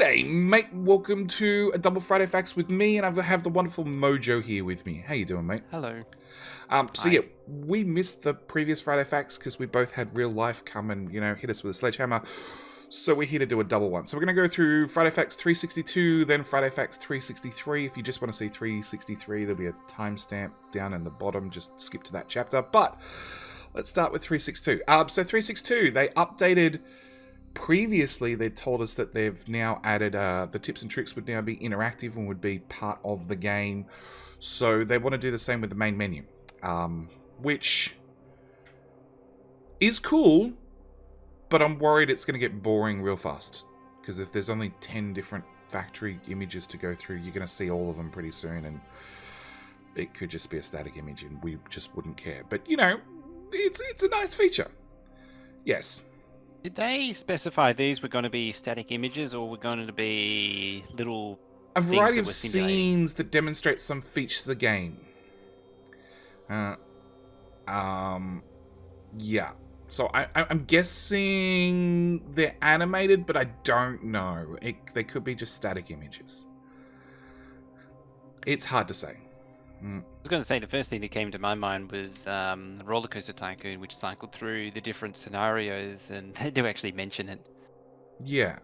G'day, mate. Welcome to a Double Friday Facts with me, and I have the wonderful Mojo here with me. How you doing, mate? Hello. So we missed the previous Friday Facts because we both had real life come and, hit us with a sledgehammer. So we're here to do a double one. So we're going to go through Friday Facts 362, then Friday Facts 363. If you just want to see 363, there'll be a timestamp down in the bottom. Just skip to that chapter. But let's start with 362. So 362, they updated... Previously, they told us that they've now added the tips and tricks would now be interactive and would be part of the game. So they want to do the same with the main menu, which is cool, but I'm worried it's going to get boring real fast. Because if there's only 10 different factory images to go through, you're going to see all of them pretty soon, and it could just be a static image, and we just wouldn't care. But, it's a nice feature. Yes. Did they specify these were going to be static images or were going to be little A things variety that of were simulating? scenes that demonstrate some features of the game. Yeah. So I'm guessing they're animated, but I don't know. They could be just static images. It's hard to say. I was going to say the first thing that came to my mind was Roller Coaster Tycoon, which cycled through the different scenarios, and they do actually mention it. Yeah.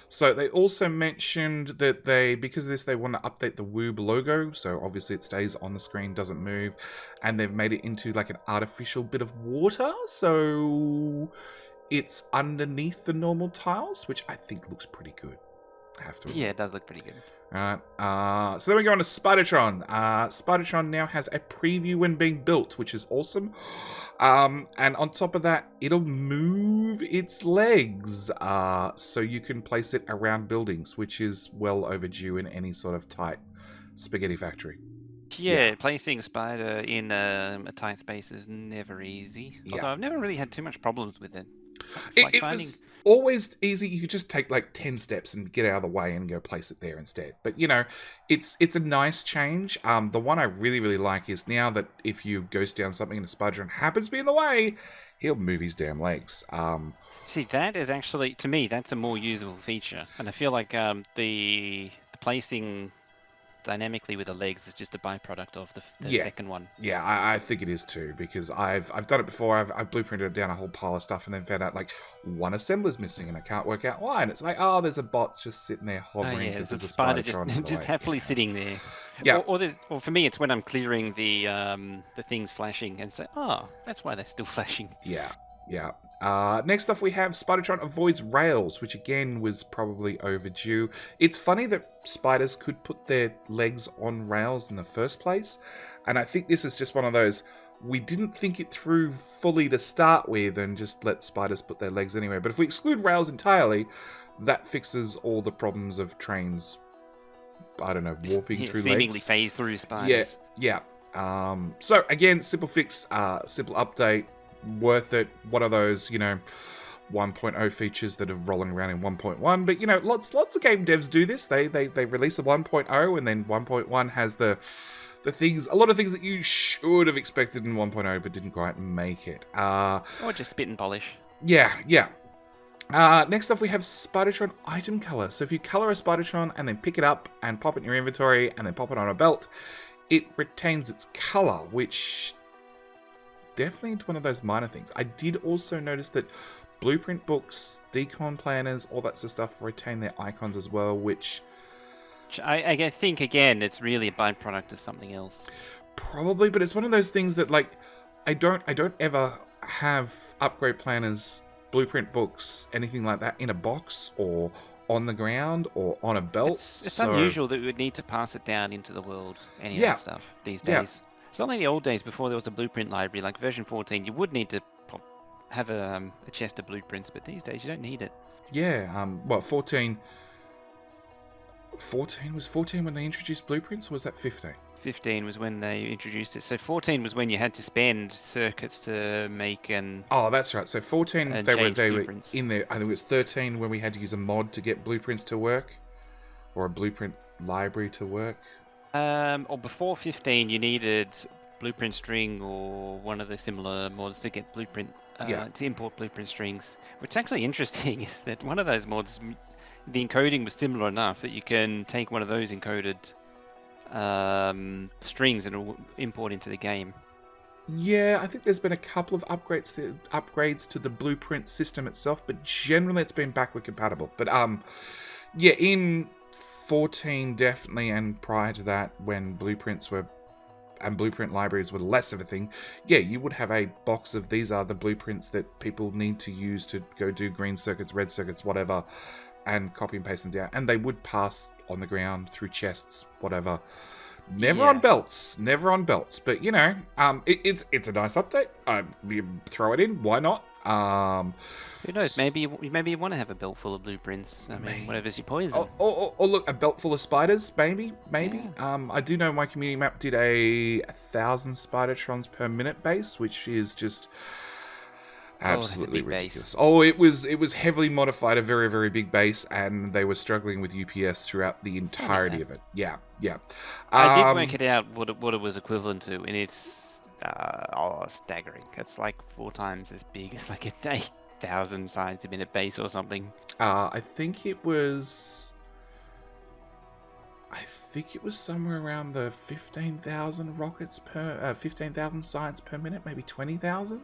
So they also mentioned that because of this, they want to update the Woob logo. So obviously it stays on the screen, doesn't move. And they've made it into like an artificial bit of water. So it's underneath the normal tiles, which I think looks pretty good. I have to admit. Yeah, it does look pretty good. So then we go on to Spidertron. Spidertron now has a preview when being built, which is awesome. And on top of that, it'll move its legs. So you can place it around buildings, which is well overdue in any sort of tight spaghetti factory. Yeah, placing Spider in a tight space is never easy. Yeah. Although I've never really had too much problems with it. It was always easy. You could just take like 10 steps and get out of the way and go place it there instead. But, it's a nice change. The one I really, really like is now that if you ghost down something and a Spidertron happens to be in the way, he'll move his damn legs. See, that is actually, to me, that's a more usable feature. And I feel like the placing dynamically with the legs is just a byproduct of the second one. Yeah, I think it is too, because I've done it before. I've blueprinted down a whole pile of stuff and then found out like one assembler's missing and I can't work out why. And it's like, there's a bot just sitting there hovering because there's a spider just happily sitting there. Yeah. Or for me, it's when I'm clearing the things flashing and say, that's why they're still flashing. Yeah. Next up we have Spidertron avoids rails, which again was probably overdue. It's funny that spiders could put their legs on rails in the first place, and I think this is just one of those, we didn't think it through fully to start with and just let spiders put their legs anywhere. But if we exclude rails entirely, that fixes all the problems of trains, warping through seemingly legs. phase through spiders. Yeah. So again, simple fix, simple update. Worth it. One of those, 1.0 features that are rolling around in 1.1. But, lots of game devs do this. They release a 1.0 and then 1.1 has the things, a lot of things that you should have expected in 1.0 but didn't quite make it. Or just spit and polish. Yeah. Next up we have Spidertron item color. So if you color a Spidertron and then pick it up and pop it in your inventory and then pop it on a belt, it retains its color, which... definitely one of those minor things. I did also notice that blueprint books, decon planners, all that sort of stuff retain their icons as well, which... I think, again, it's really a byproduct of something else. Probably, but it's one of those things that, like, I don't ever have upgrade planners, blueprint books, anything like that in a box or on the ground or on a belt. It's unusual that we would need to pass it down into the world, any of that stuff, these days. Yeah. It's only the old days before there was a blueprint library, like version 14, you would need to have a chest of blueprints, but these days you don't need it. Yeah, 14 was 14 when they introduced blueprints, or was that 15? 15 was when they introduced it. So 14 was when you had to spend circuits to make and... Oh, that's right. So 14, they were blueprints. in there. I think it was 13 when we had to use a mod to get blueprints to work, or a blueprint library to work. Or before 15, you needed blueprint string or one of the similar mods to get blueprint, to import blueprint strings. What's actually interesting is that one of those mods the encoding was similar enough that you can take one of those encoded strings and it'll import into the game. Yeah, I think there's been a couple of upgrades to the blueprint system itself, but generally it's been backward compatible. But yeah, in 14 definitely, and prior to that, when blueprints were and blueprint libraries were less of a thing, yeah, you would have a box of these are the blueprints that people need to use to go do green circuits, red circuits, whatever, and copy and paste them down, and they would pass on the ground through chests, whatever. Never on belts, but you know, it's a nice update. You throw it in, why not? Who knows? Maybe you want to have a belt full of blueprints. I mean, whatever's your poison. Or look, a belt full of spiders, maybe. Yeah. I do know my community map did a 1,000 Spidertrons per minute base, which is just absolutely ridiculous. It was heavily modified, a very, very big base, and they were struggling with UPS throughout the entirety of it. Yeah. I did work it out what it was equivalent to, and it's staggering. It's like 4 times as big as like an 8,000 signs a minute base or something. I think it was somewhere around the 15,000 rockets per 15,000 science per minute, maybe 20,000.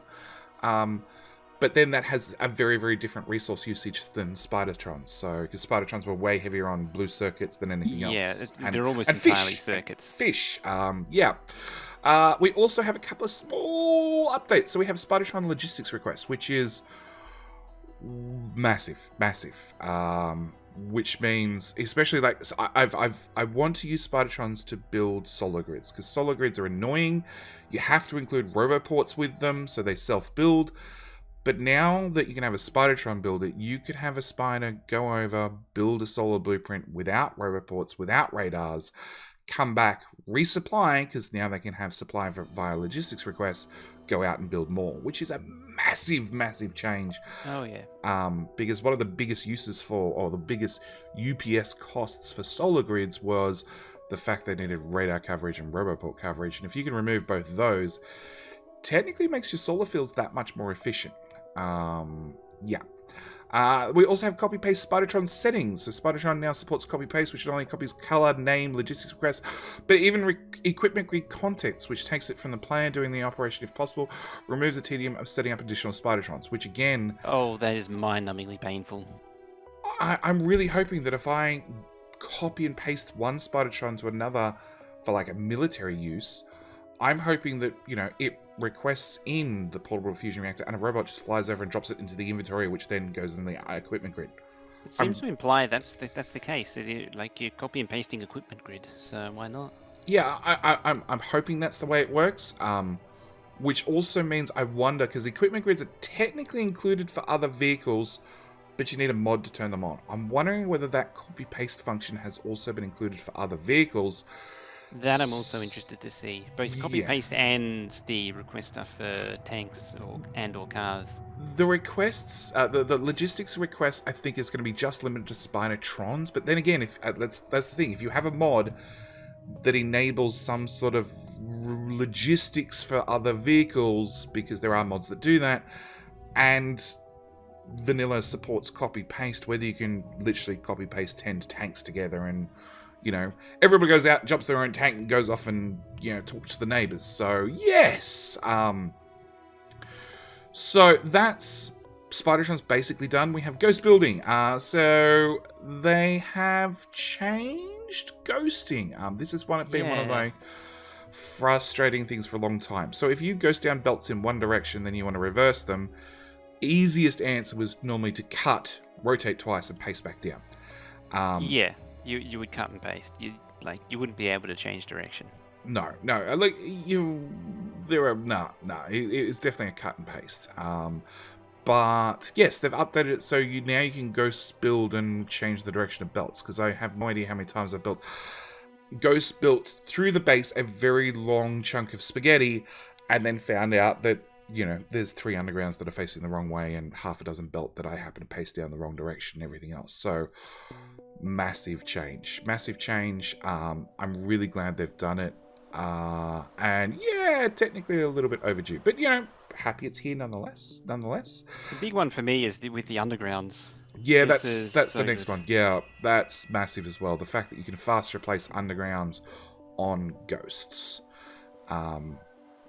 But then that has a very, very different resource usage than Spidertrons. So, because Spidertrons were way heavier on blue circuits than anything else. Yeah, they're almost and entirely circuits. Fish. Yeah. We also have a couple of small updates. So we have Spidertron logistics request, which is massive. Which means, especially like, so I want to use Spidertrons to build solo grids, because solo grids are annoying. You have to include roboports with them, so they self-build. But now that you can have a Spidertron build it, you could have a spider go over, build a solo blueprint without roboports, without radars, come back, resupply, because now they can have supply via logistics requests, go out and build more, which is a massive change. Oh yeah. Because one of the biggest uses or the biggest UPS costs for solar grids was the fact they needed radar coverage and roboport coverage, and if you can remove both those, technically makes your solar fields that much more efficient. Yeah. We also have copy-paste Spidertron settings. So Spidertron now supports copy-paste, which not only copies color, name, logistics requests, but even equipment grid contents, which takes it from the player doing the operation if possible, removes the tedium of setting up additional Spidertrons, which again... Oh, that is mind-numbingly painful. I'm really hoping that if I copy and paste one Spidertron to another for like a military use, I'm hoping that, you know, it requests in the portable fusion reactor and a robot just flies over and drops it into the inventory, which then goes in the equipment grid. It seems to imply that's the case. Like you're copy and pasting equipment grid, so why not? Yeah, I'm hoping that's the way it works. Which also means I wonder, because equipment grids are technically included for other vehicles, but you need a mod to turn them on. I'm wondering whether that copy paste function has also been included for other vehicles. That I'm also interested to see. Both copy-paste and the request stuff for tanks or cars. The requests, the logistics request, I think is going to be just limited to Spidertrons. But then again, if that's the thing. If you have a mod that enables some sort of logistics for other vehicles, because there are mods that do that, and vanilla supports copy-paste, whether you can literally copy-paste 10 tanks together and... You know, everybody goes out, jumps their own tank, and goes off and, you know, talks to the neighbors. So, yes! So, that's... Spidertron's basically done. We have ghost building. So, they have changed ghosting. This has been one of my frustrating things for a long time. So, if you ghost down belts in one direction, then you want to reverse them, easiest answer was normally to cut, rotate twice, and paste back down. Yeah. You would cut and paste. You wouldn't be able to change direction. No. It's definitely a cut and paste. But yes, they've updated it so now you can ghost build and change the direction of belts. Because I have no idea how many times I've ghost built through the base a very long chunk of spaghetti, and then found out that, you know, there's 3 undergrounds that are facing the wrong way and half a dozen belt that I happen to paste down the wrong direction and everything else. So massive change. I'm really glad they've done it. And yeah, technically a little bit overdue, but you know, happy it's here nonetheless. The big one for me is with the undergrounds. Yeah, This that's is the so next good. one. Yeah, that's massive as well. The fact that you can fast replace undergrounds on ghosts.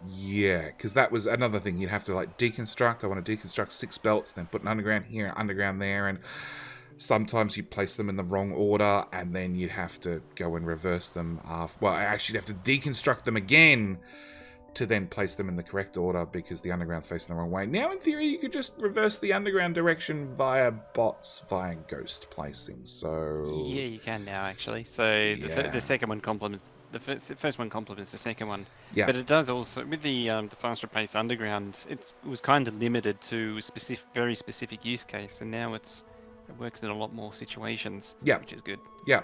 Yeah, because that was another thing. You'd have to like deconstruct. I want to deconstruct 6 belts, then put an underground here, underground there, and sometimes you place them in the wrong order, and then you'd have to go and reverse them. Well, actually, you'd have to deconstruct them again to then place them in the correct order because the underground's facing the wrong way. Now, in theory, you could just reverse the underground direction via bots, via ghost placing. So Yeah, you can now actually. So yeah, the second one complements the first one complements the second one, yeah, but it does also with the faster pace underground. It was kind of limited to very specific use case, and now it works in a lot more situations, yeah. which is good. Yeah.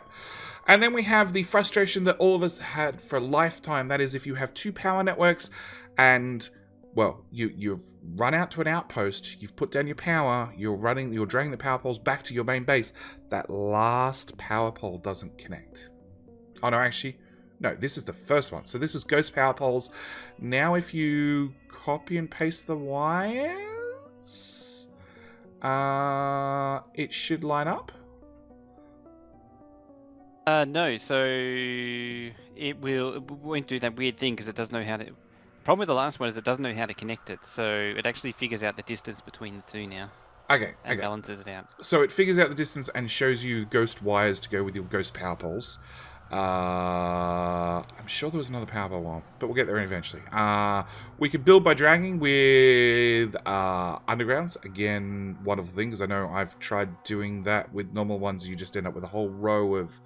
And then we have the frustration that all of us had for a lifetime. That is, if you have 2 power networks and, well, you've run out to an outpost, you've put down your power, you're dragging the power poles back to your main base, that last power pole doesn't connect. Oh, no, actually, no, this is the first one. So this is ghost power poles. Now if you copy and paste the wires, it should line up. No, so it won't do that weird thing because it doesn't know how to. Problem with the last one is it doesn't know how to connect it, so it actually figures out the distance between the two now. Okay, And balances it out. So it figures out the distance and shows you ghost wires to go with your ghost power poles. I'm sure there was another power pole one, but we'll get there eventually. We can build by dragging with undergrounds. Again, one of the things, I know I've tried doing that with normal ones. You just end up with a whole row of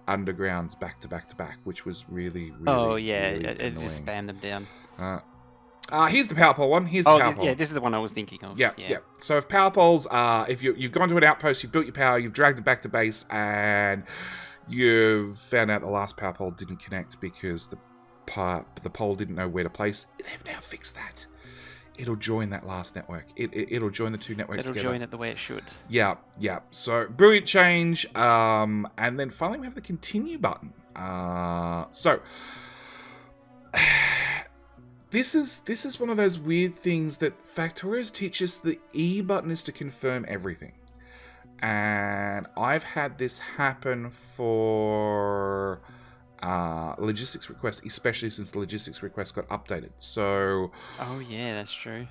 undergrounds back to back to back, which was really, really, really it just annoying. spam them down. Here's the power pole one. Here's the power pole. Yeah, this is the one I was thinking of. Yeah. So if power poles, if you've gone to an outpost, you've built your power, you've dragged it back to base, and you've found out the last power pole didn't connect because the pole didn't know where to place. They've now fixed that. It'll join that last network. It'll join the 2 networks together. It'll join it the way it should. Yeah. So brilliant change. And then finally we have the continue button. This is one of those weird things that Factorio's teach us. The E button is to confirm everything. And I've had this happen for logistics requests, especially since the logistics request got updated. So, oh yeah, that's true.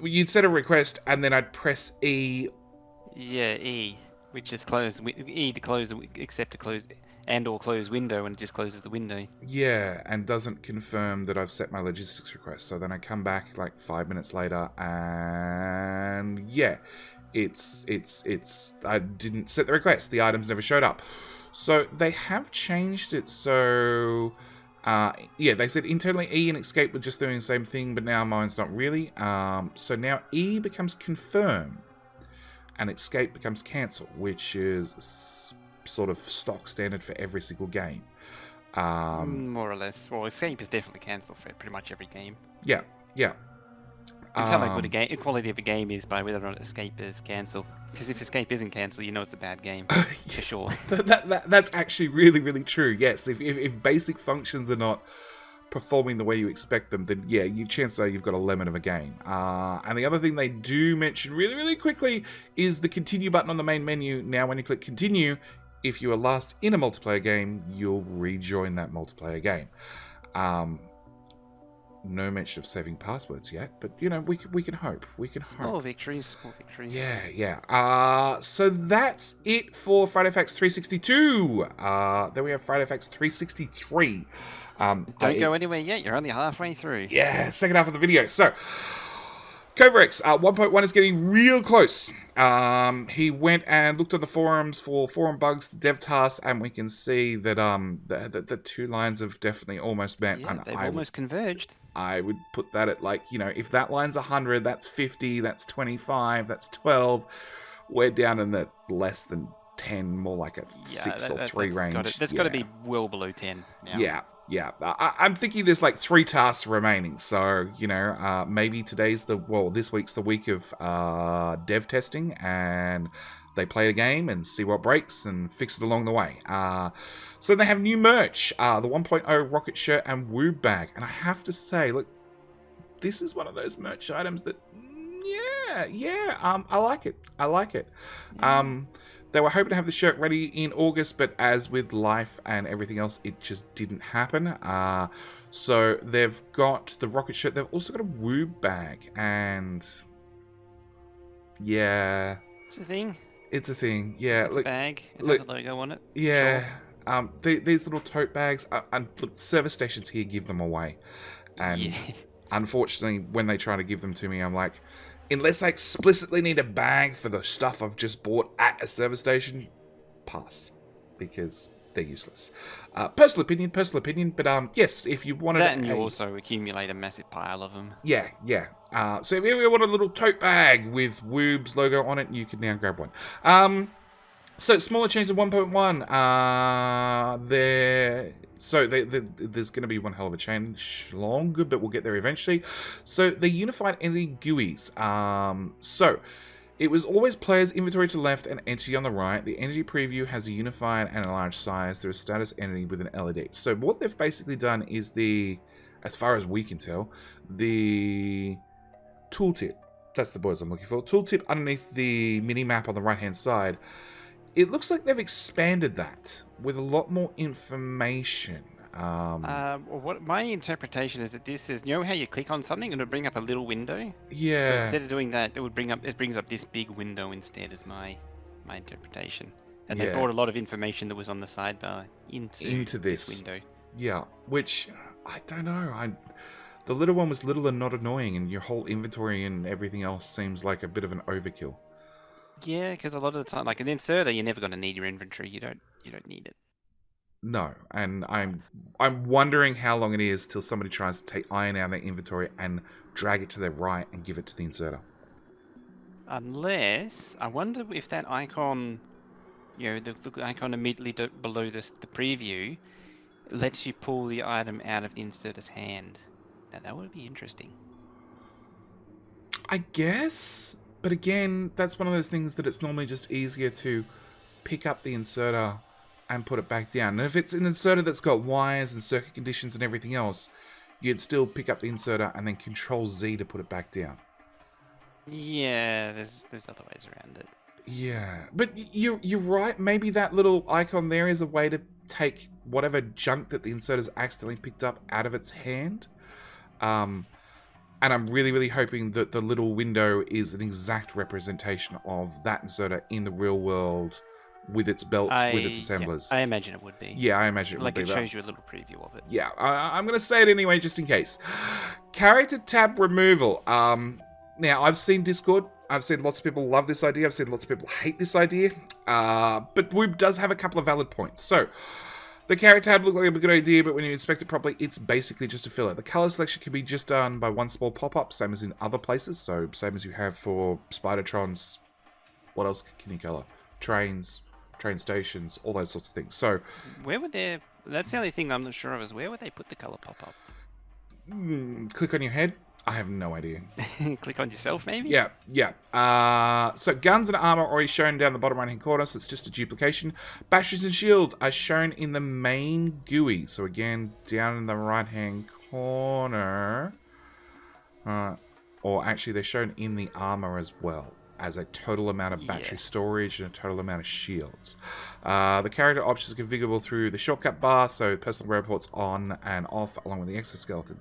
You'd set a request, and then I'd press E. Yeah, E, which is close. E to close, except to close or close window, and it just closes the window. Yeah, and doesn't confirm that I've set my logistics request. So then I come back like 5 minutes later, and yeah. I didn't set the request. The items never showed up. So they have changed it. So, they said internally E and escape were just doing the same thing, but now mine's not really. So now E becomes confirm and escape becomes cancel, which is sort of stock standard for every single game. More or less. Well, escape is definitely cancel for pretty much every game. Yeah. You can tell how good a quality of a game is by whether or not escape is cancel. Because if escape isn't cancel, you know it's a bad game for sure. That's actually really, really true. Yes, if basic functions are not performing the way you expect them, then yeah, chances are you've got a lemon of a game. And the other thing they do mention really, really quickly is the continue button on the main menu. Now, when you click continue, if you are last in a multiplayer game, you'll rejoin that multiplayer game. No mention of saving passwords yet, but we can hope. Small victories. Yeah. So that's it for Friday Facts 362. Then we have Friday Facts 363. Don't go anywhere yet. You're only halfway through. Yeah, second half of the video. So, Coverex 1.1 is getting real close. He went and looked on the forums for forum bugs, dev tasks, and we can see that the 2 lines have definitely almost met. Yeah, they've almost converged. I would put that at if that line's 100, that's 50, that's 25, that's 12. We're down in the less than 10, more like a 6 or 3 range. That's got to be well below 10 now. Yeah. I'm thinking there's 3 tasks remaining. So, maybe this week's the week of dev testing, and they play a game and see what breaks and fix it along the way. So they have new merch, the 1.0 rocket shirt and woo bag. And I have to say, look, this is one of those merch items that Yeah. I like it. Yeah. They were hoping to have the shirt ready in August, but as with life and everything else, it just didn't happen. So they've got the rocket shirt. They've also got a Woob bag, and yeah, It's a thing. it's a thing. Yeah, It's a bag. It has look, a logo on it. yeah. Sure. These little tote bags, and look, service stations here give them away, Yeah. and unfortunately, when they try to give them to me, I'm like, unless I explicitly need a bag for the stuff I've just bought at a service station, pass, because they're useless. Personal opinion, but yes, if you wanted That and you also accumulate a massive pile of them. yeah. So if you want a little tote bag with Woob's logo on it, you can now grab one. So smaller changes in 1.1. There's going to be one hell of a change longer, but we'll get there eventually. So the unified entity GUIs. So it was always players' inventory to the left and entity on the right. The entity preview has a unified and a large size. There is status entity with an LED. So what they've basically done is as far as we can tell, the tooltip. That's the words I'm looking for. Tooltip underneath the mini map on the right-hand side. It looks like they've expanded that with a lot more information. What my interpretation is that this is, you know how you click on something and it'll bring up a little window? Yeah. So instead of doing that, it brings up this big window instead, is my interpretation. And they brought a lot of information that was on the sidebar into this window. Yeah, which I don't know. The little one was little and not annoying, and your whole inventory and everything else seems like a bit of an overkill. Yeah, because a lot of the time, like an inserter, you're never going to need your inventory. You don't need it. No, and I'm wondering how long it is till somebody tries to iron out their inventory and drag it to their right and give it to the inserter. Unless, I wonder if that icon, the icon immediately below the preview, lets you pull the item out of the inserter's hand. Now that would be interesting. I guess, but again, that's one of those things that it's normally just easier to pick up the inserter and put it back down. And if it's an inserter that's got wires and circuit conditions and everything else, you'd still pick up the inserter and then Control Z to put it back down. Yeah, there's other ways around it. Yeah, but you're right. Maybe that little icon there is a way to take whatever junk that the inserter's accidentally picked up out of its hand. And I'm really, really hoping that the little window is an exact representation of that inserter in the real world with its belts, with its assemblers. Yeah, I imagine it would be. Yeah, I imagine it would be. Like it shows you a little preview of it. Yeah, I'm going to say it anyway, just in case. Character tab removal. Now, I've seen Discord. I've seen lots of people love this idea. I've seen lots of people hate this idea. But Woob does have a couple of valid points. So, the character tab looked like a good idea, but when you inspect it properly, it's basically just a filler. The color selection can be just done by one small pop-up, same as in other places. So, same as you have for Spidertrons. What else can you color? Trains, train stations, all those sorts of things. So, where would they? That's the only thing I'm not sure of is where would they put the color pop-up? Click on your head. I have no idea. Click on yourself, maybe? Yeah. So guns and armor are already shown down the bottom right-hand corner, so it's just a duplication. Batteries and shield are shown in the main GUI. So again, down in the right-hand corner. Or actually, they're shown in the armor as well, as a total amount of battery storage and a total amount of shields. The character options are configurable through the shortcut bar, so personal reports on and off, along with the exoskeleton.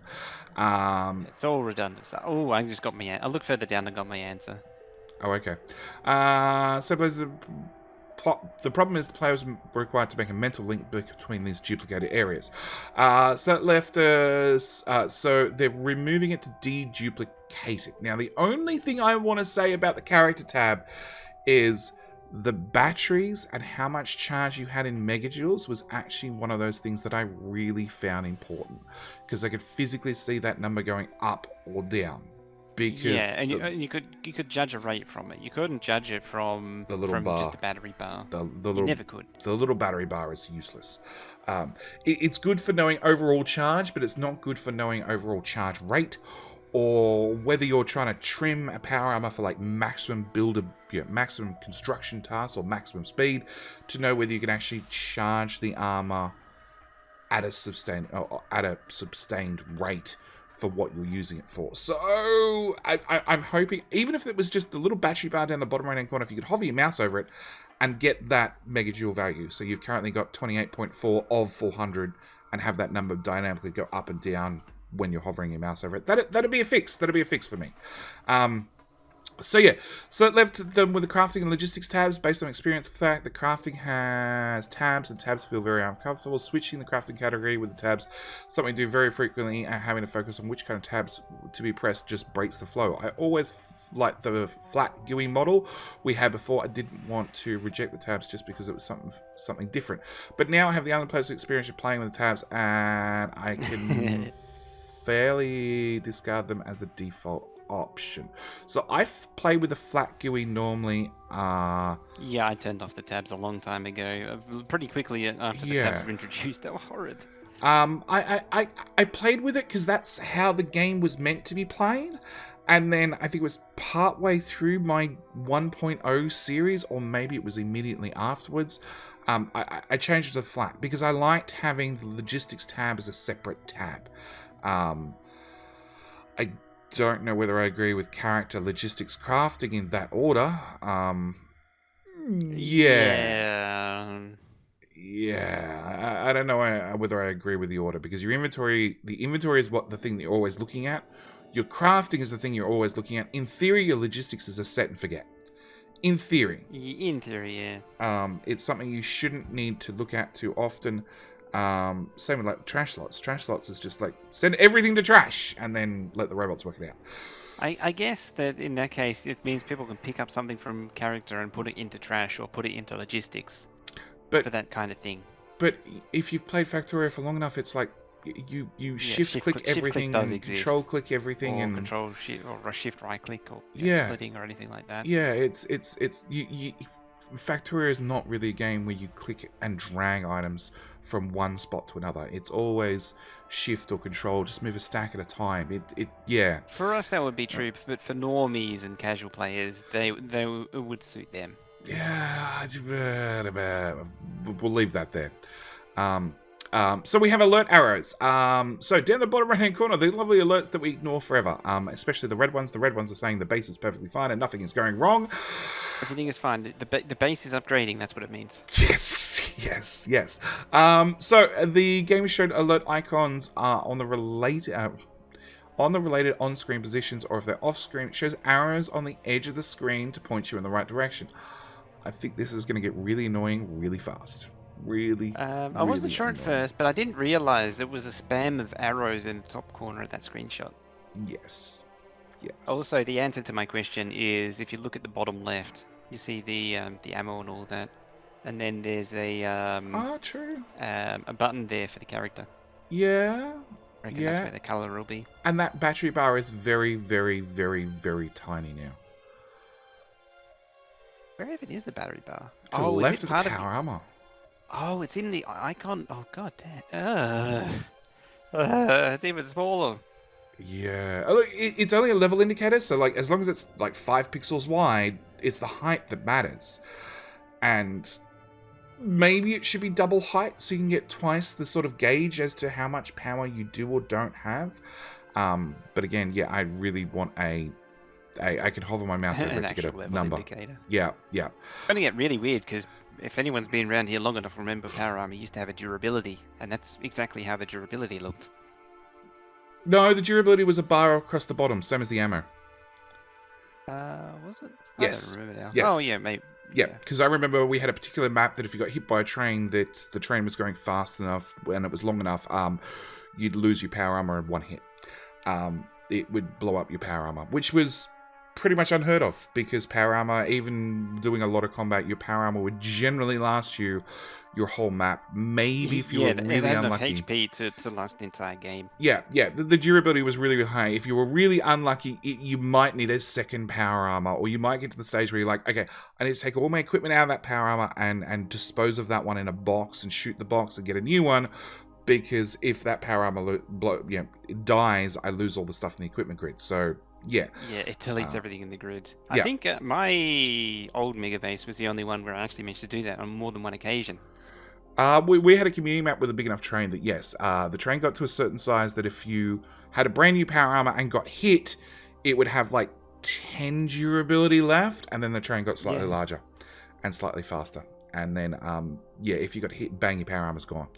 It's all redundant. Oh, I just got I looked further down and got my answer. Oh, okay. So the problem is the players are required to make a mental link between these duplicated areas. So that left us... so they're removing it to deduplicate it. Now, the only thing I want to say about the character tab is the batteries and how much charge you had in megajoules was actually one of those things that I really found important. Because I could physically see that number going up or down. Because and you could judge a rate from it. You couldn't judge it from the little bar. Just the battery bar. You never could. The little battery bar is useless. It's good for knowing overall charge, but it's not good for knowing overall charge rate, or whether you're trying to trim a power armor for like maximum maximum construction tasks or maximum speed, to know whether you can actually charge the armor at a sustained rate for what you're using it for. So I'm hoping, even if it was just the little battery bar down the bottom right-hand corner, if you could hover your mouse over it and get that megajoule value. So you've currently got 28.4 of 400 and have that number dynamically go up and down when you're hovering your mouse over it. That'd be a fix. That'd be a fix for me. So yeah, so it left them with the crafting and logistics tabs. Based on experience, the fact the crafting has tabs, and tabs feel very uncomfortable. Switching the crafting category with the tabs, something I do very frequently, and having to focus on which kind of tabs to be pressed just breaks the flow. I always like the flat GUI model we had before. I didn't want to reject the tabs just because it was something different. But now I have the unpleasant experience of playing with the tabs, and I can fairly discard them as a default option. So I've played with a flat GUI normally. Yeah, I turned off the tabs a long time ago. Pretty quickly after the tabs were introduced. They were horrid. I played with it because that's how the game was meant to be played. And then I think it was partway through my 1.0 series, or maybe it was immediately afterwards, I changed it to flat because I liked having the logistics tab as a separate tab. I don't know whether I agree with character logistics crafting in that order. Yeah. I don't know whether I agree with the order, because the inventory is the thing that you're always looking at. Your crafting is the thing you're always looking at. In theory, your logistics is a set and forget. In theory. In theory, yeah. It's something you shouldn't need to look at too often. Same with like trash slots. Trash slots is just like send everything to trash and then let the robots work it out. I guess that in that case it means people can pick up something from character and put it into trash or put it into logistics, but for that kind of thing. But if you've played Factorio for long enough, it's like you shift click everything and control click everything, or and control shift or shift right click or splitting or anything like that. Yeah, it's Factorio is not really a game where you click and drag items from one spot to another. It's always shift or control, just move a stack at a time. Yeah. For us that would be true, but for normies and casual players, it would suit them. Yeah, we'll leave that there. So we have alert arrows. So down the bottom right hand corner, the lovely alerts that we ignore forever. Especially the red ones. The red ones are saying the base is perfectly fine and nothing is going wrong. Everything is fine. The base is upgrading. That's what it means. Yes. So the game showed alert icons on the related on-screen positions, or if they're off-screen, it shows arrows on the edge of the screen to point you in the right direction. I think this is going to get really annoying really fast. I wasn't sure at first, but I didn't realize there was a spam of arrows in the top corner of that screenshot. Yes. Also, the answer to my question is if you look at the bottom left, you see the ammo and all that, and then there's a a button there for the character. Yeah. I reckon that's where the color will be. And that battery bar is very, very, very, very tiny now. Where even is the battery bar? To the left of the power armor. Oh, it's in the icon. Oh, god damn. It's even smaller. Yeah. Look, it's only a level indicator, so like as long as it's like 5 pixels wide, it's the height that matters. And maybe it should be double height so you can get twice the sort of gauge as to how much power you do or don't have. But again, yeah, I really want I can hover my mouse over it to get a number. Indicator. Yeah. It's going to get really weird because if anyone's been around here long enough to remember Power Armor used to have a durability, and that's exactly how the durability looked. No, the durability was a bar across the bottom, same as the ammo. Was it? Yes. I don't remember now. Yes. Oh, yeah, maybe. Yeah, because I remember we had a particular map that if you got hit by a train, that the train was going fast enough and it was long enough, you'd lose your power armor in one hit. It would blow up your power armor, which was pretty much unheard of, because power armor, even doing a lot of combat, your power armor would generally last you your whole map. Maybe if you were really unlucky. Enough HP to last the entire game. Yeah. The durability was really, really high. If you were really unlucky, you might need a second power armor, or you might get to the stage where you're like, okay, I need to take all my equipment out of that power armor and dispose of that one in a box and shoot the box and get a new one. Because if that power armor it dies, I lose all the stuff in the equipment grid. So yeah, it deletes everything in the grid. I think my old Mega Base was the only one where I actually managed to do that on more than one occasion. We had a community map with a big enough train that, yes, the train got to a certain size that if you had a brand new power armor and got hit, it would have like 10 durability left, and then the train got slightly larger and slightly faster. And then, if you got hit, bang, your power armor's gone.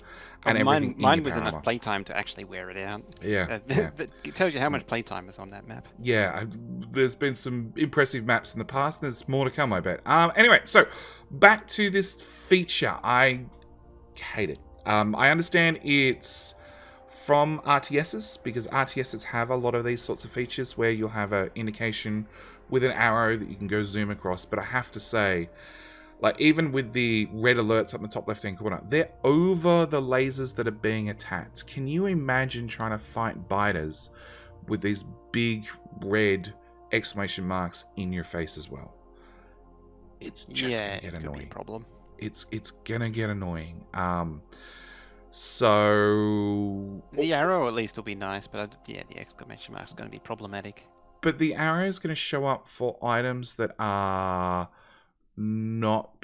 And mine was enough playtime to actually wear it out. Yeah. It tells you how much playtime is on that map. Yeah, there's been some impressive maps in the past, and there's more to come, I bet. Anyway, so back to this feature. I hate it. I understand it's from RTSs, because RTSs have a lot of these sorts of features where you'll have an indication with an arrow that you can go zoom across. But I have to say, like, even with the red alerts up in the top left-hand corner, they're over the lasers that are being attacked. Can you imagine trying to fight biters with these big red exclamation marks in your face as well? It's just gonna get annoying. Be a problem. It's gonna get annoying. So the arrow at least will be nice, but the exclamation mark is going to be problematic. But the arrow is going to show up for items that are not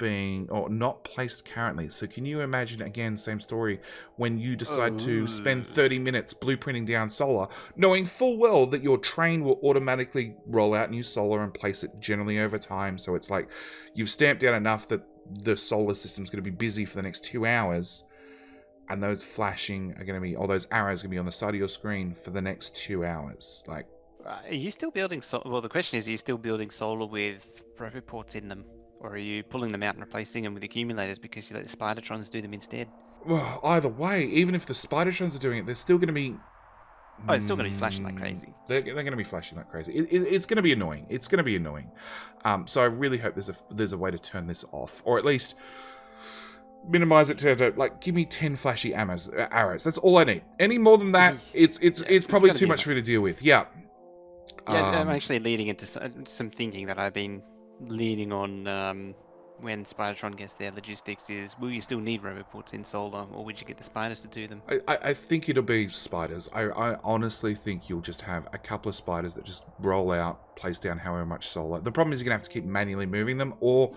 placed currently. So can you imagine, again, same story, when you decide to spend 30 minutes blueprinting down solar, knowing full well that your train will automatically roll out new solar and place it generally over time. So it's like you've stamped down enough that the solar system's going to be busy for the next 2 hours, and those flashing are going to be, or those arrows are going to be on the side of your screen for the next 2 hours. Like, are you still building well, the question is, are you still building solar with roboports in them? Or are you pulling them out and replacing them with accumulators because you let the Spidertrons do them instead? Well, either way, even if the Spidertrons are doing it, they're still going to be... Oh, it's still going to be flashing like crazy. They're going to be flashing like crazy. It's going to be annoying. It's going to be annoying. So I really hope there's a way to turn this off. Or at least minimize it to like, give me 10 flashy arrows. That's all I need. Any more than that, it's probably too much for me to deal with. Yeah. Yeah, I'm actually leading into some thinking that I've been leaning on when Spidertron gets their logistics is, will you still need roboports in solar, or would you get the spiders to do them? I think it'll be spiders. I honestly think you'll just have a couple of spiders that just roll out, place down however much solar. The problem is you're going to have to keep manually moving them, or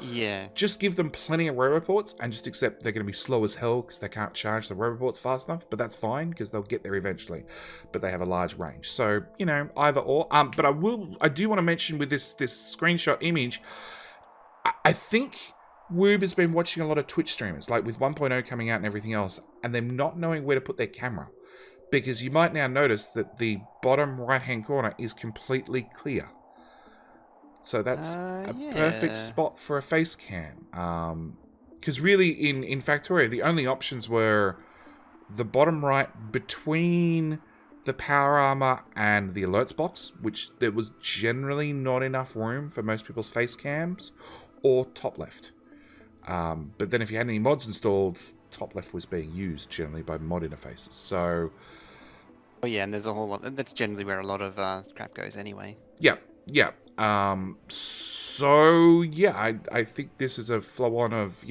just give them plenty of roboports and just accept they're going to be slow as hell because they can't charge the roboports fast enough, but that's fine because they'll get there eventually. But they have a large range. So, either or. But I do want to mention with this screenshot image, I think Woob has been watching a lot of Twitch streamers, like with 1.0 coming out and everything else, and them not knowing where to put their camera. Because you might now notice that the bottom right-hand corner is completely clear. So that's a perfect spot for a face cam. Because really, in Factorio, the only options were the bottom right between the power armor and the alerts box, which there was generally not enough room for most people's face cams, or top left. But then if you had any mods installed, top left was being used generally by mod interfaces. So, and there's a whole lot. That's generally where a lot of crap goes anyway. Yeah. I think this is a flow on of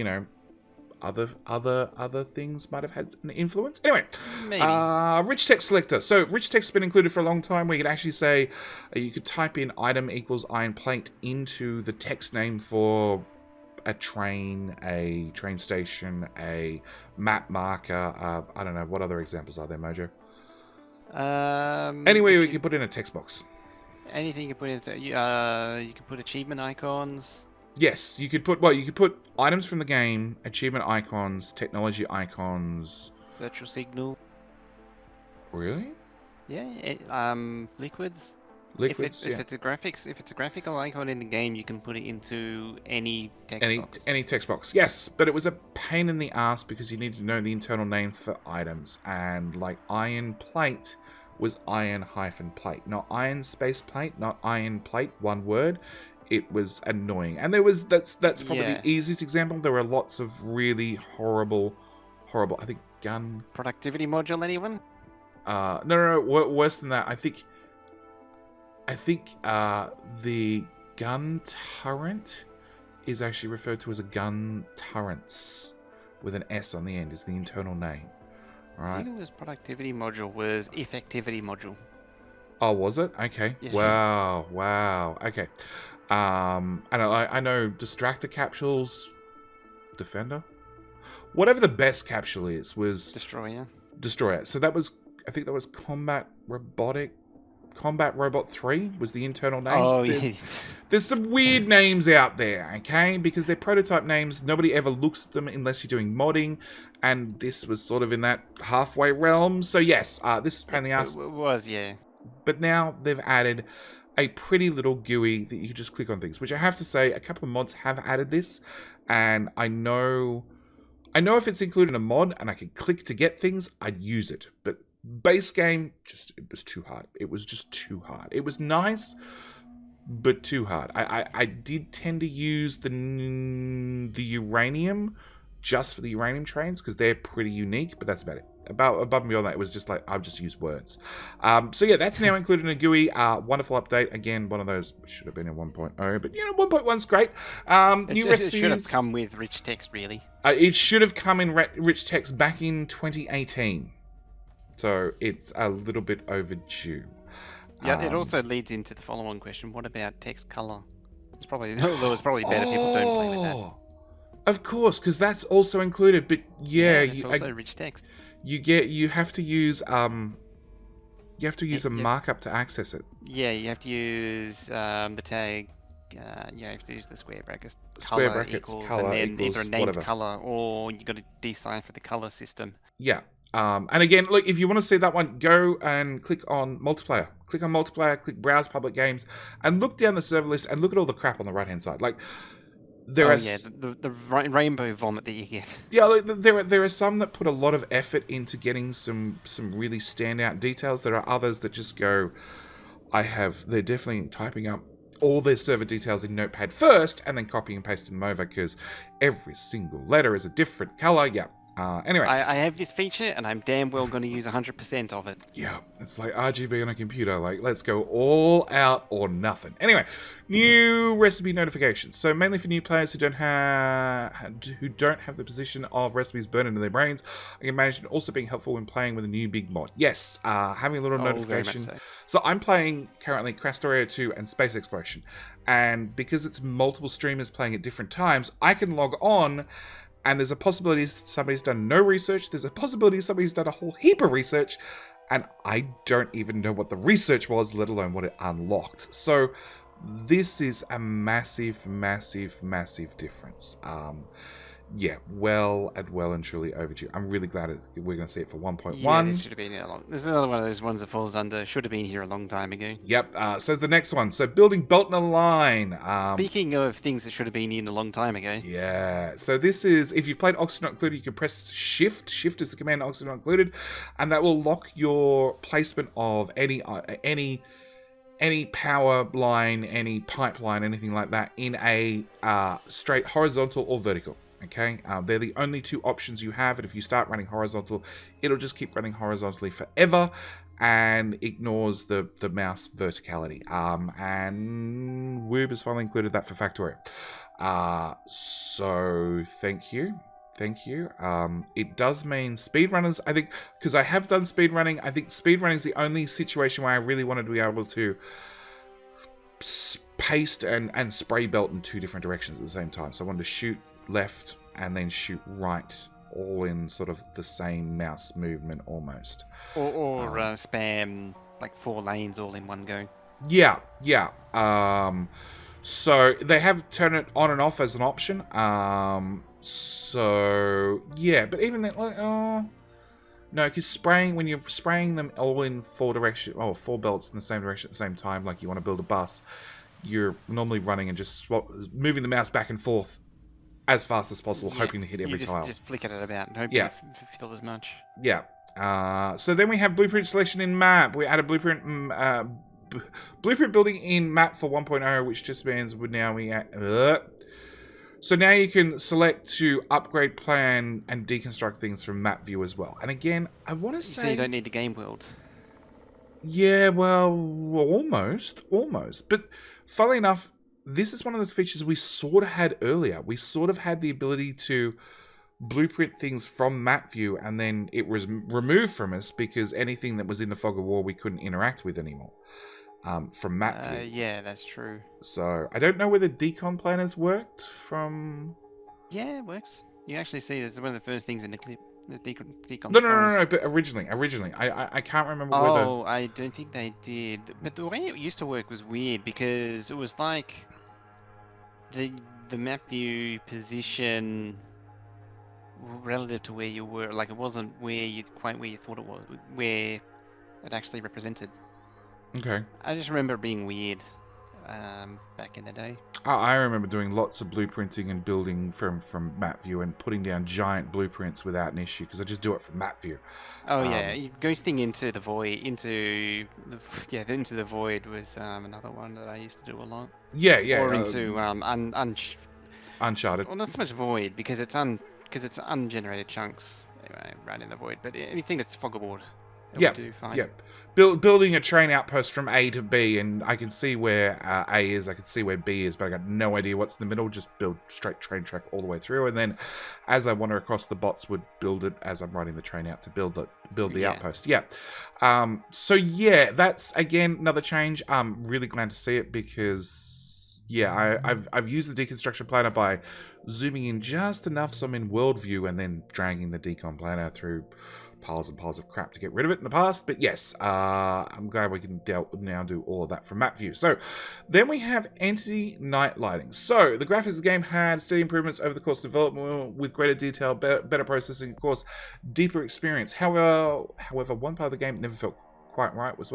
other things might have had an influence. Anyway, maybe. Rich text selector. So rich text has been included for a long time, where you could actually say you could type in item equals iron plate into the text name for a train station, a map marker. I don't know, what other examples are there, Mojo? Anyway, we can put in a text box. Anything you can put into, you can put achievement icons. Yes, you could put items from the game, achievement icons, technology icons, virtual signal. Really? Yeah. Liquids. If it's a graphical icon in the game, you can put it into any text box. Any text box. Yes, but it was a pain in the ass because you need to know the internal names for items, and like iron plate was iron-plate, not iron space plate, not iron plate, one word. It was annoying, and that's probably the easiest example. There were lots of really horrible. I think gun productivity module. Anyone? No. Worse than that. I think the gun turret is actually referred to as a gun turrets with an S on the end is the internal name. Right. I think it was productivity module was effectivity module. Oh, was it? Okay. Yeah. Wow. Okay. And I know distractor capsules, defender. whatever the best capsule is was Destroyer. Destroyer. So that was, I think that was Combat Robot 3 was the internal name. Oh, yeah. There's some weird names out there, okay? Because they're prototype names. Nobody ever looks at them unless you're doing modding. And this was sort of in that halfway realm. So yes, this is a pain in the ass. It was, yeah. But now they've added a pretty little GUI that you can just click on things, which I have to say, a couple of mods have added this. And I know if it's included in a mod and I can click to get things, I'd use it. But base game, it was too hard. It was just too hard. It was nice, but too hard. I did tend to use the uranium just for the uranium trains because they're pretty unique, but that's about it. Above and beyond that, it was just like, I've just used words. So yeah, that's now included in a GUI. Wonderful update. Again, one of those should have been in 1.0, but 1.1's great. New recipes. It should have come with rich text, really. It should have come in rich text back in 2018. So it's a little bit overdue. Yeah, it also leads into the follow-on question. What about text color? It's probably better people don't play with that. Of course, because that's also included. But yeah, it's also rich text. You have to use a markup to access it. Yeah, you have to use the tag. You have to use the square brackets. Color and then equals either a named whatever. color or you got to decipher the color system. Yeah. And again, look, if you want to see that one, go and click on multiplayer. Click on multiplayer, click browse public games, and look down the server list and look at all the crap on the right-hand side. Like, the rainbow vomit that you get. Yeah, like, there are some that put a lot of effort into getting some really standout details. There are others that just go, they're definitely typing up all their server details in Notepad first and then copying and pasting them over because every single letter is a different color. Yeah. Anyway. I have this feature and I'm damn well going to use 100% of it. Yeah, it's like RGB on a computer. Like, let's go all out or nothing. Anyway, new recipe notifications. So mainly for new players who don't have the position of recipes burned into their brains. I can imagine also being helpful when playing with a new big mod. Yes, having a little notification. So I'm playing currently Factorio 2 and Space Exploration. And because it's multiple streamers playing at different times, I can log on. And there's a possibility somebody's done no research. There's a possibility somebody's done a whole heap of research. And I don't even know what the research was, let alone what it unlocked. So this is a massive, massive, massive difference. Yeah, well and truly overdue. I'm really glad we're going to see it for 1.1. Yeah, this should have been here long. This is another one of those ones that falls under should have been here a long time ago. Yep. So the next one. So building Belt in a Line. Speaking of things that should have been in a long time ago. Yeah. So this is, if you've played Oxygen Not Included, you can press Shift. Shift is the command Oxygen Not Included, and that will lock your placement of any power line, any pipeline, anything like that in a straight horizontal or vertical. Okay, they're the only two options you have, and if you start running horizontal, it'll just keep running horizontally forever and ignores the mouse verticality. And Woob has finally included that for Factorio. So thank you. It does mean speedrunners, I think, because I have done speedrunning. I think speedrunning is the only situation where I really wanted to be able to paste and spray belt in two different directions at the same time. So I wanted to shoot left and then shoot right, all in sort of the same mouse movement almost. Or spam like 4 lanes all in one go. Yeah. So they have turned it on and off as an option. So yeah, but even then, no, because when you're spraying them all in 4 belts in the same direction at the same time, like you want to build a bus, you're normally running and just moving the mouse back and forth as fast as possible, hoping to hit every tile. Just flicking it about and hoping to fill as much. Yeah. So then we have blueprint selection in map. We added blueprint building in map for 1.0, which just means so now you can select to upgrade, plan, and deconstruct things from map view as well. And again, I want to say... So you don't need the game world. Yeah, well, almost. But funnily enough, this is one of those features we sort of had earlier. We sort of had the ability to blueprint things from map view, and then it was removed from us because anything that was in the fog of war we couldn't interact with anymore from map view. Yeah, that's true. So I don't know whether decon planners worked from... Yeah, it works. You actually see this is one of the first things in the clip. The decom No, the no, no, no, no. forest. But originally, I can't remember whether. Oh, I don't think they did. But the way it used to work was weird because it was like the map view position relative to where you were. Like it wasn't quite where you thought it was, where it actually represented. Okay. I just remember it being weird back in the day. I remember doing lots of blueprinting and building from map view and putting down giant blueprints without an issue because I just do it from map view. Oh yeah, ghosting into the void, into the void was another one that I used to do a lot. Yeah, yeah. Or into Uncharted. well, not so much void because it's ungenerated chunks right in the void, but anything that's foggerboard, it would do fine. Yep. Building a train outpost from A to B, and I can see where A is, I can see where B is, but I got no idea what's in the middle. Just build straight train track all the way through, and then as I wander across, the bots would build it as I'm riding the train out to build the outpost. Yeah. So yeah, that's again another change. I'm really glad to see it because I've used the deconstruction planner by zooming in just enough so I'm in world view, and then dragging the decon planner through piles and piles of crap to get rid of it in the past. But yes, I'm glad we can now do all of that from map view. So then we have entity night lighting. So the graphics of the game had steady improvements over the course of development with greater detail, better processing, of course, deeper experience. However, one part of the game never felt quite right was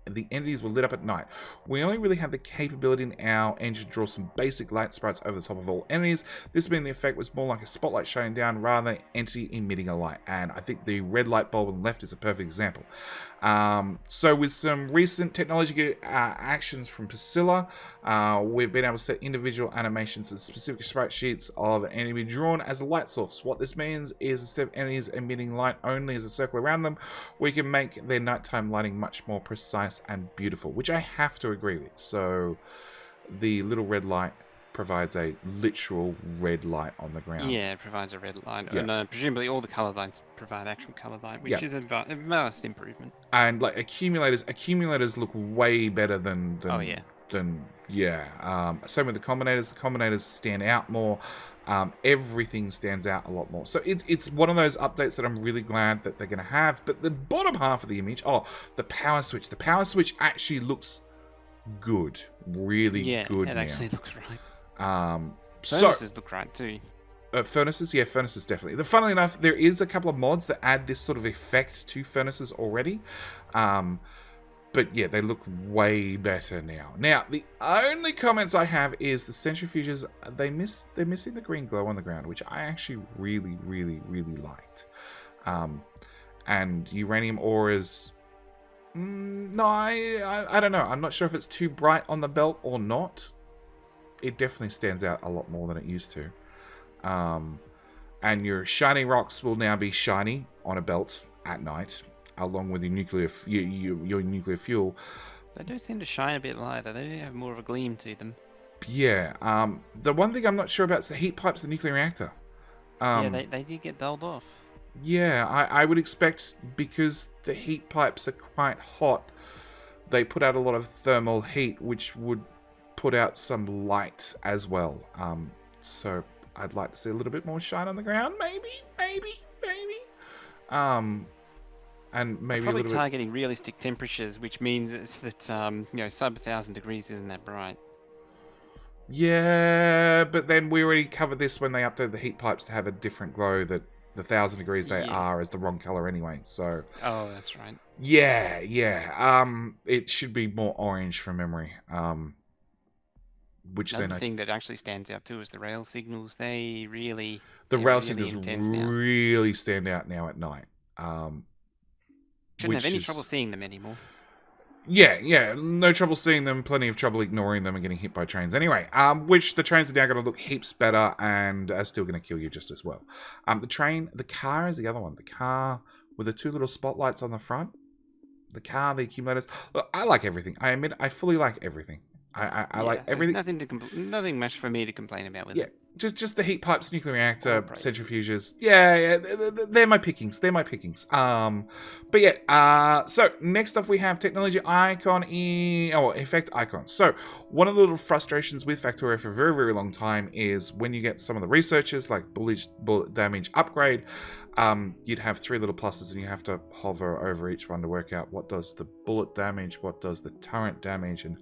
the entities were lit up at night. We only really have the capability in our engine to draw some basic light sprites over the top of all enemies. This means the effect was more like a spotlight shining down rather than entity emitting a light. And I think the red light bulb on the left is a perfect example. So with some recent technology actions from Priscilla, we've been able to set individual animations and specific sprite sheets of an enemy drawn as a light source. What this means is instead of enemies emitting light only as a circle around them, we can make their nighttime lighting much more precise and beautiful, which I have to agree with. So the little red light provides a literal red light on the ground. Yeah, it provides a red light. Yeah. And presumably all the color lines provide actual color light, which is a vast improvement. And like accumulators look way better than oh yeah. Same with the combinators stand out more. Everything stands out a lot more. So it's one of those updates that I'm really glad that they're going to have. But the bottom half of the image, the power switch. The power switch actually looks good. Really good now. Yeah, it actually looks right. Furnaces look right too. Furnaces definitely. Funnily enough, there is a couple of mods that add this sort of effect to furnaces already. But yeah, they look way better now. Now, the only comments I have is the centrifuges, they're missing the green glow on the ground, which I actually really, really, really liked. And uranium ore is... no, I don't know. I'm not sure if it's too bright on the belt or not. It definitely stands out a lot more than it used to. And your shiny rocks will now be shiny on a belt at night, along with your nuclear fuel. They do seem to shine a bit lighter. They do have more of a gleam to them. Yeah. The one thing I'm not sure about is the heat pipes of the nuclear reactor. Yeah, they did get dulled off. Yeah, I would expect because the heat pipes are quite hot, they put out a lot of thermal heat, which would put out some light as well. So I'd like to see a little bit more shine on the ground, maybe. And maybe probably a little targeting realistic temperatures, which means it's that sub 1,000 degrees isn't that bright. Yeah, but then we already covered this when they updated the heat pipes to have a different glow that the 1,000 degrees they are is the wrong color anyway. So. Oh, that's right. Yeah. It should be more orange from memory. Which Another then thing that actually stands out too is the rail signals. The rail signals really stand out now at night. Shouldn't have any trouble seeing them anymore. Yeah, no trouble seeing them. Plenty of trouble ignoring them and getting hit by trains. Anyway, which the trains are now going to look heaps better and are still going to kill you just as well. The car is the other one. The car with the two little spotlights on the front. The car, the accumulators. Look, I like everything. I admit, I fully like everything. I Yeah, like there's everything. nothing much for me to complain about with Yeah, it. just the heat pipes, nuclear reactor, All praise. centrifuges. Yeah, they're my pickings. They're my pickings. But yeah. So next up we have technology icon effect icons. So one of the little frustrations with Factorio for a very very long time is when you get some of the researchers like bullet damage upgrade. You'd have 3 little pluses and you have to hover over each one to work out what does the bullet damage, what does the turret damage, and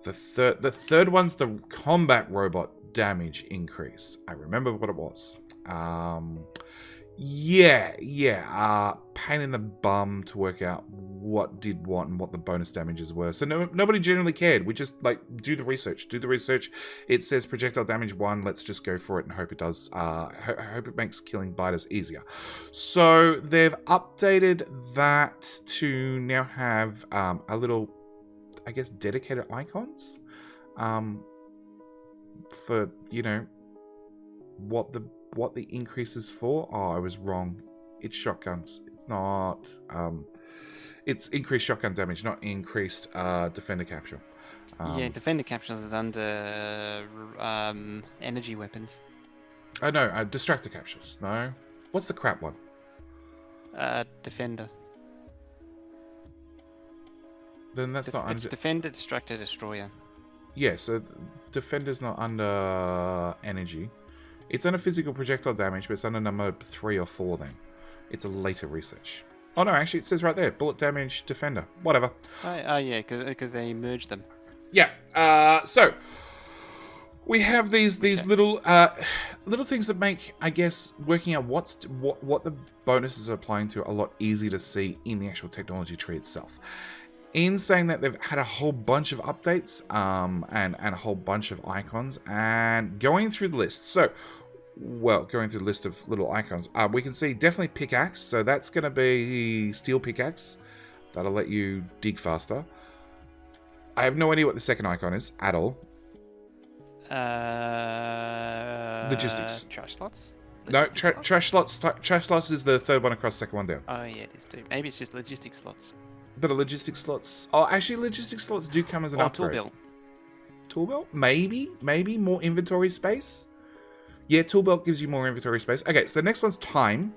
the third one's the combat robot damage increase. I remember what it was. Pain in the bum to work out what did what and what the bonus damages were. So nobody generally cared. We just like do the research. It says projectile damage 1. Let's just go for it and hope it does. Hope it makes killing biters easier. So they've updated that to now have a little, I guess, dedicated icons for, you know, what the increase is for. Oh, I was wrong. It's shotguns. It's not. It's increased shotgun damage, not increased defender capture. Yeah, defender capture is under energy weapons. Oh no, distractor captures. No, what's the crap one? Defender. Then that's not It's under. defender, destructor, destroyer. Yeah, so defender's not under energy. It's under physical projectile damage, but it's under number 3 or 4 then. It's a later research. Oh no, actually it says right there, bullet damage, defender. Whatever. Oh yeah, because they merged them. Yeah, so we have these little little things that make, I guess, working out what the bonuses are applying to a lot easier to see in the actual technology tree itself. In saying that, they've had a whole bunch of updates and a whole bunch of icons, and going through the list. So, going through the list of little icons, we can see definitely pickaxe. So that's going to be steel pickaxe. That'll let you dig faster. I have no idea what the second icon is at all. Logistics. Trash slots? No, Logistics trash slots. Trash slots is the third one across, second one down. Oh yeah, it is too. Maybe it's just logistics slots. But the logistics slots. Oh, actually, logistics slots do come as an upgrade. Tool belt. Tool belt? Maybe more inventory space. Yeah, tool belt gives you more inventory space. Okay, so the next one's time.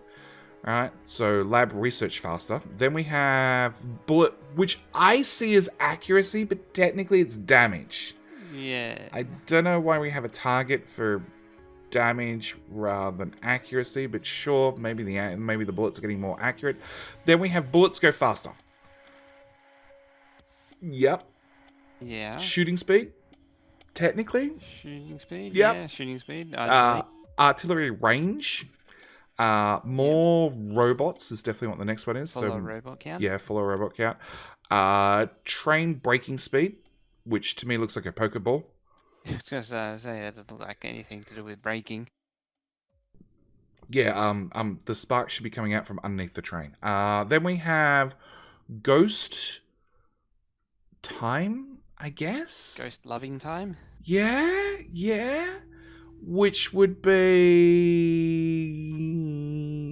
All right, so lab research faster. Then we have bullet, which I see as accuracy, but technically it's damage. Yeah. I don't know why we have a target for damage rather than accuracy, but sure, maybe the bullets are getting more accurate. Then we have bullets go faster. Yep. Yeah. Shooting speed, technically. Shooting speed. Yep. Yeah, shooting speed. Artillery range. More robots is definitely what the next one is. Follow robot count. Yeah, follow robot count. Train braking speed, which to me looks like a Pokeball. I was gonna say that doesn't look like anything to do with braking. Yeah, the sparks should be coming out from underneath the train. Then we have Ghost Time, I guess. Ghost loving time. Yeah. Which would be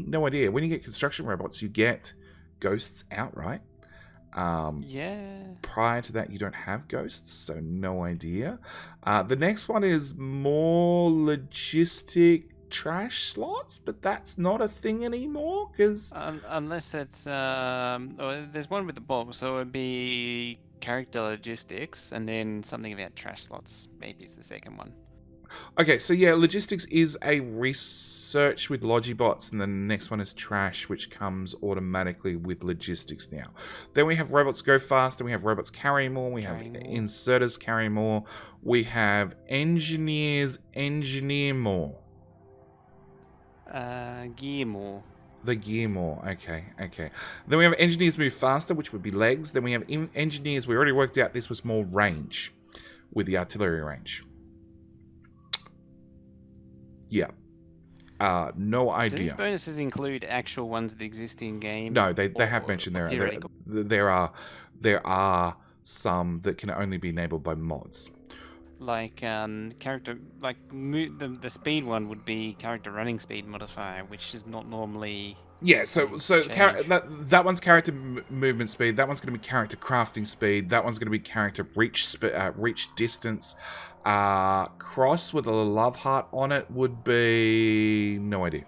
no idea. When you get construction robots, you get ghosts outright. Yeah. Prior to that, you don't have ghosts, so no idea. The next one is more logistic trash slots, but that's not a thing anymore because unless it's there's one with the box, so it'd be character logistics, and then something about trash slots. Maybe it's the second one. Okay, so yeah, logistics is a research with Logibots, and the next one is trash, which comes automatically with logistics now. Then we have robots go faster, we have robots carry more, we have inserters carry more, we have engineers engineer more. Gear more. The gear more, okay. Then we have engineers move faster, which would be legs. Then we have engineers, we already worked out this was more range with the artillery range. Yeah. No idea. Do these bonuses include actual ones that exist in game? No, they have mentioned there are some that can only be enabled by mods. Like character, like the speed one would be character running speed modifier, which is not normally Yeah, so change. that one's character movement speed. That one's going to be character crafting speed. That one's going to be character reach distance. Cross with a love heart on it would be no idea.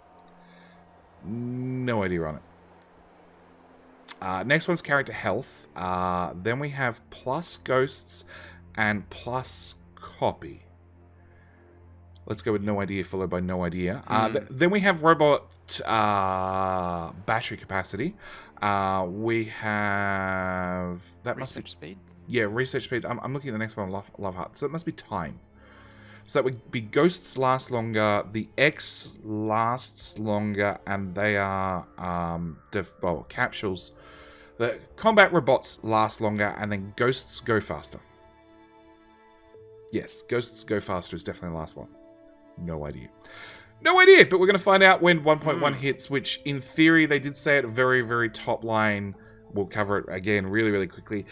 No idea on it. Next one's character health. Then we have plus ghosts and plus copy. Let's go with no idea followed by no idea. Then we have robot battery capacity. We have that Research speed. Yeah, research speed. I'm looking at the next one. Love heart. So it must be time. So that would be ghosts last longer. The X lasts longer, and they are capsules. The combat robots last longer, and then ghosts go faster. Yes, ghosts go faster is definitely the last one. No idea. No idea, but we're going to find out when 1.1 hits, which in theory, they did say at very, very top line, we'll cover it again really, really quickly,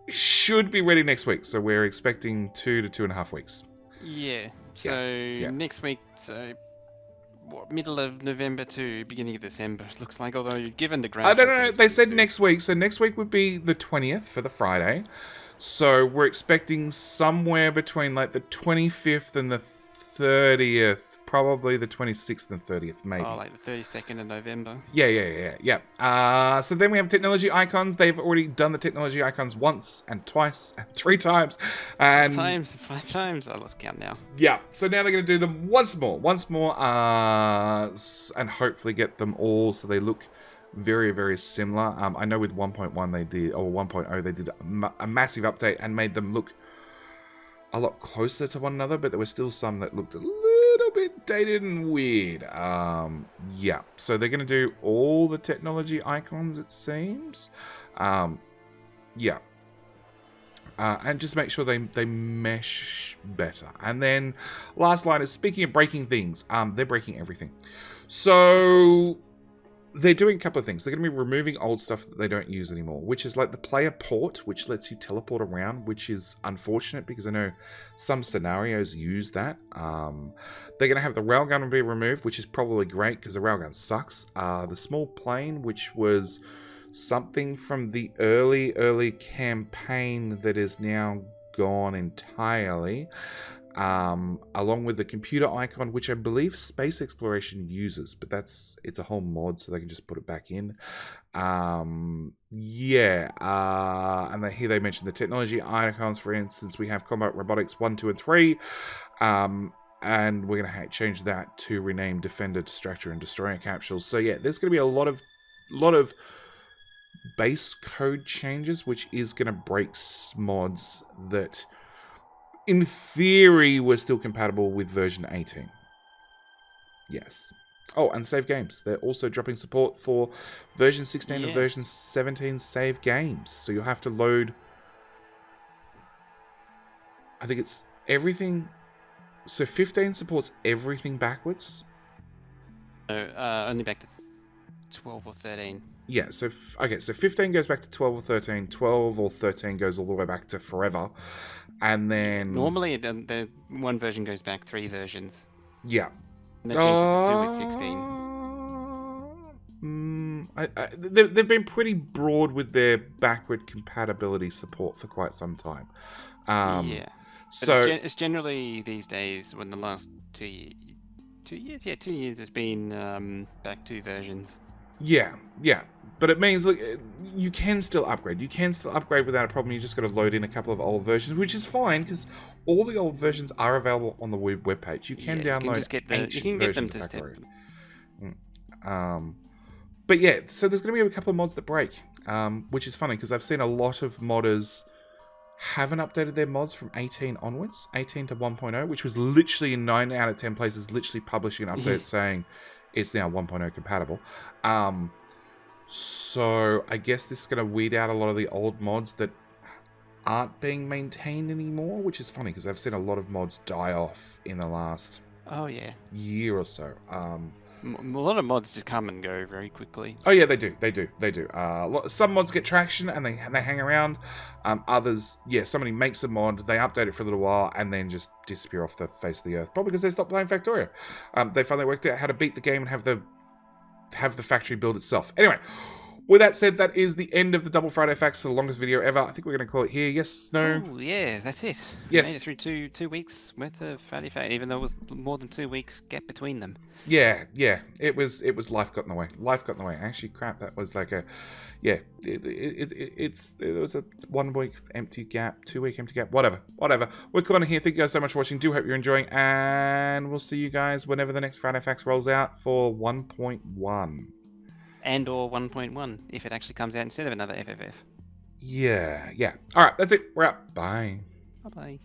should be ready next week. So we're expecting 2 to 2.5 weeks. Yeah. So next week, middle of November to beginning of December, looks like, although given the grand... I don't know, they said next week, so next week would be the 20th for the Friday. So we're expecting somewhere between like the 25th and the 30th, probably the 26th and 30th, maybe. Oh, like the 32nd of November. Yeah. So then we have technology icons. They've already done the technology icons once and twice and 3 times. And 5 times. I lost count now. Yeah. So now they're going to do them once more, and hopefully get them all so they look very, very similar. I know with 1.1 they did, or 1.0 they did a massive update and made them look a lot closer to one another, but there were still some that looked a little bit dated and weird. Yeah, so they're going to do all the technology icons, it seems. Yeah. And just make sure they mesh better. And then last line is, speaking of breaking things, they're breaking everything. So they're doing a couple of things. They're going to be removing old stuff that they don't use anymore, which is like the player port, which lets you teleport around, which is unfortunate because I know some scenarios use that. They're going to have the railgun be removed, which is probably great because the railgun sucks. The small plane, which was something from the early campaign that is now gone entirely. Along with the computer icon, which I believe Space Exploration uses, but it's a whole mod, so they can just put it back in. And here they mentioned the technology icons. For instance, we have Combat Robotics 1, 2, and 3. And we're going to change that to rename Defender, Distractor, and Destroyer capsules. So yeah, there's going to be a lot of base code changes, which is going to break mods that in theory we're still compatible with version 18. Yes. Oh, and save games. They're also dropping support for version 16 and version 17 save games. So you'll have to load, I think it's everything. So 15 supports everything backwards. Only back to 12 or 13. Yeah, so 15 goes back to 12 or 13. 12 or 13 goes all the way back to forever. And then... Normally, the one version goes back 3 versions. Yeah. And they changed it to 2 with 16. They've been pretty broad with their backward compatibility support for quite some time. Yeah. So it's generally these days, when the last 2 years... 2 years? Yeah, 2 years has been back 2 versions. Yeah. But it means, look, you can still upgrade. You can still upgrade without a problem. You just got to load in a couple of old versions, which is fine because all the old versions are available on the webpage. You can download ancient versions of Factorio. But yeah, so there's going to be a couple of mods that break, which is funny because I've seen a lot of modders haven't updated their mods from 18 onwards, 18 to 1.0, which was literally in 9 out of 10 places literally publishing an update saying it's now 1.0 compatible. So I guess this is going to weed out a lot of the old mods that aren't being maintained anymore, which is funny because I've seen a lot of mods die off in the last year or so. A lot of mods just come and go very quickly. Oh yeah, they do. Some mods get traction and they hang around. Others, somebody makes a mod, they update it for a little while, and then just disappear off the face of the earth. Probably because they stopped playing Factorio. They finally worked out how to beat the game and have the have the factory build itself. Anyway, with that said, that is the end of the Double Friday Facts for the longest video ever. I think we're going to call it here. Yes, no? Oh, yeah, that's it. Yes. Made it through two weeks worth of Friday Fact, even though it was more than 2 weeks gap between them. Yeah. It was life got in the way. Life got in the way. Actually, crap, that was like a... Yeah, it was a 1 week empty gap, 2 week empty gap, whatever. We're calling it here. Thank you guys so much for watching. Do hope you're enjoying, and we'll see you guys whenever the next Friday Facts rolls out for 1.1. And or 1.1, if it actually comes out instead of another FFF. Yeah. All right, that's it. We're out. Bye. Bye-bye.